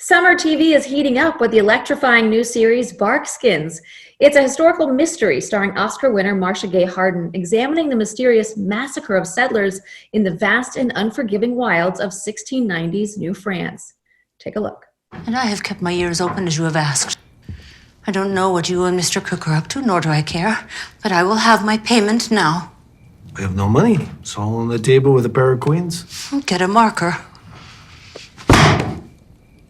Summer TV is heating up with the electrifying new series Barkskins. It's a historical mystery starring Oscar winner Marcia Gay Harden, examining the mysterious massacre of settlers in the vast and unforgiving wilds of 1690s New France. Take a look. And I have kept my ears open as you have asked. I don't know what you and Mr. Cook are up to, nor do I care, but I will have my payment now. We have no money. It's all on the table with a pair of queens. Get a marker.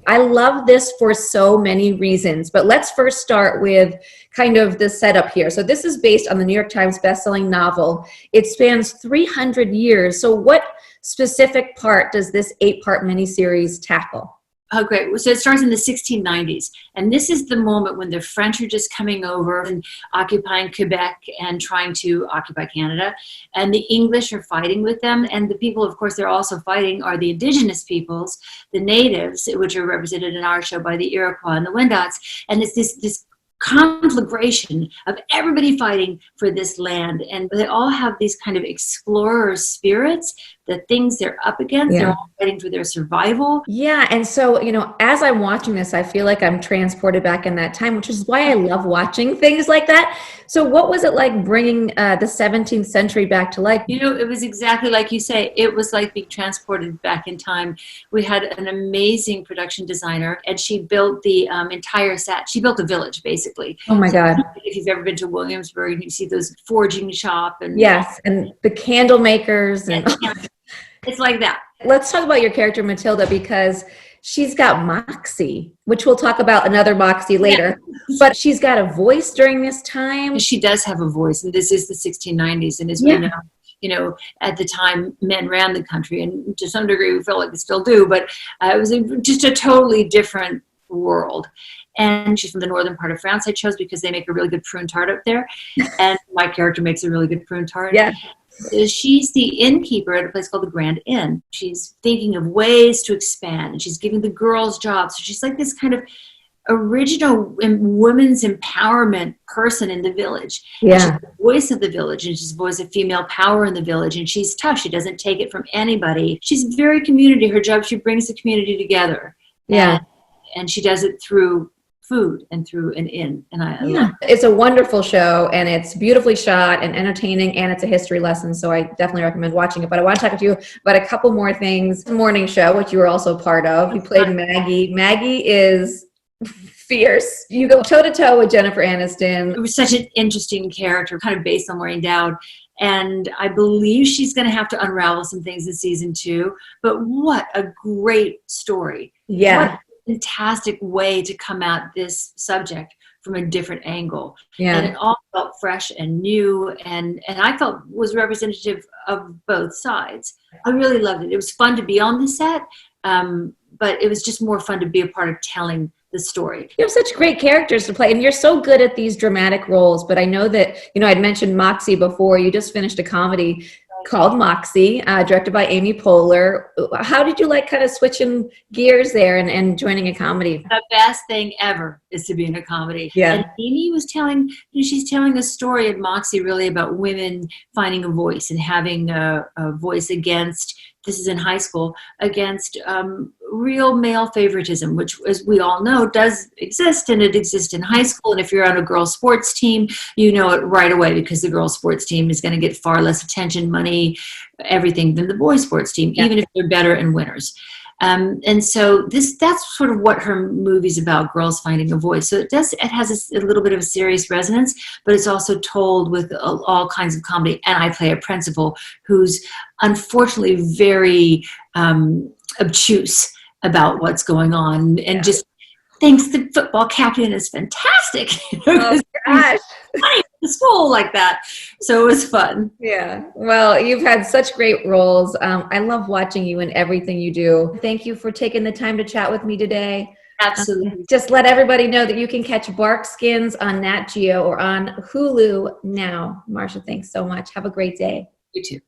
I love this for so many reasons, but let's first start with kind of the setup here. So this is based on the New York Times bestselling novel. It spans 300 years. So what specific part does this 8-part miniseries tackle? Oh, great. So it starts in the 1690s. And this is the moment when the French are just coming over and occupying Quebec and trying to occupy Canada. And the English are fighting with them. And the people, of course, they're also fighting are the indigenous peoples, the natives, which are represented in our show by the Iroquois and the Wendots. And it's this conflagration of everybody fighting for this land. And they all have these kind of explorer spirits, the things they're up against. Yeah. They're all fighting for their survival. Yeah. And so, as I'm watching this, I feel like I'm transported back in that time, which is why I love watching things like that. So what was it like bringing the 17th century back to life? It was exactly like you say. It was like being transported back in time. We had an amazing production designer, and she built the entire set. She built a village, basically. Oh my God. If you've ever been to Williamsburg, you see those forging shop. And yes, and the candle makers. And it's like that. Let's talk about your character, Matilda, because she's got Moxie, which we'll talk about another Moxie later. Yeah. But she's got a voice during this time. She does have a voice, and this is the 1690s. And as we know, at the time, men ran the country, and to some degree, we feel like they still do. But it was just a totally different world. And she's from the northern part of France. I chose because they make a really good prune tart up there, and my character makes a really good prune tart. Yeah. She's the innkeeper at a place called the Grand Inn. She's thinking of ways to expand, and she's giving the girls jobs. So she's like this kind of original women's empowerment person in the village. Yeah. She's the voice of the village, and she's the voice of female power in the village. And she's tough. She doesn't take it from anybody. She's very community. Her job, she brings the community together. Yeah. And she does it through food and through an inn. And I love it. It's a wonderful show, and it's beautifully shot and entertaining, and it's a history lesson, so I definitely recommend watching it. But I want to talk to you about a couple more things. The morning show, which you were also part of. You played Maggie. Maggie is fierce. You go toe-to-toe with Jennifer Aniston. It was such an interesting character, kind of based on Maureen Dowd. And I believe she's going to have to unravel some things in season 2. But what a great story. Yeah. What fantastic way to come at this subject from a different angle. Yeah. And it all felt fresh and new, and I felt was representative of both sides. I really loved it. It was fun to be on the set, but it was just more fun to be a part of telling the story. You have such great characters to play, and you're so good at these dramatic roles. But I know that, I'd mentioned Moxie before. You just finished a comedy called Moxie, directed by Amy Poehler. How did you like kind of switching gears there and joining a comedy? The best thing ever is to be in a comedy. Yeah. And Amy was she's telling a story in Moxie really about women finding a voice and having a voice against, this is in high school, against real male favoritism, which, as we all know, does exist, and it exists in high school. And if you're on a girls' sports team, you know it right away, because the girls' sports team is going to get far less attention, money, everything than the boys' sports team, even if they're better and winners. And so that's sort of what her movie's about, girls finding a voice. So it has a little bit of a serious resonance, but it's also told with all kinds of comedy. And I play a principal who's unfortunately very obtuse about what's going on, and just thinks the football captain is fantastic. Oh gosh. The school like that. So it was fun. Yeah. Well, you've had such great roles. I love watching you in everything you do. Thank you for taking the time to chat with me today. Absolutely. Just let everybody know that you can catch Barkskins on Nat Geo or on Hulu now. Marcia, thanks so much. Have a great day. You too.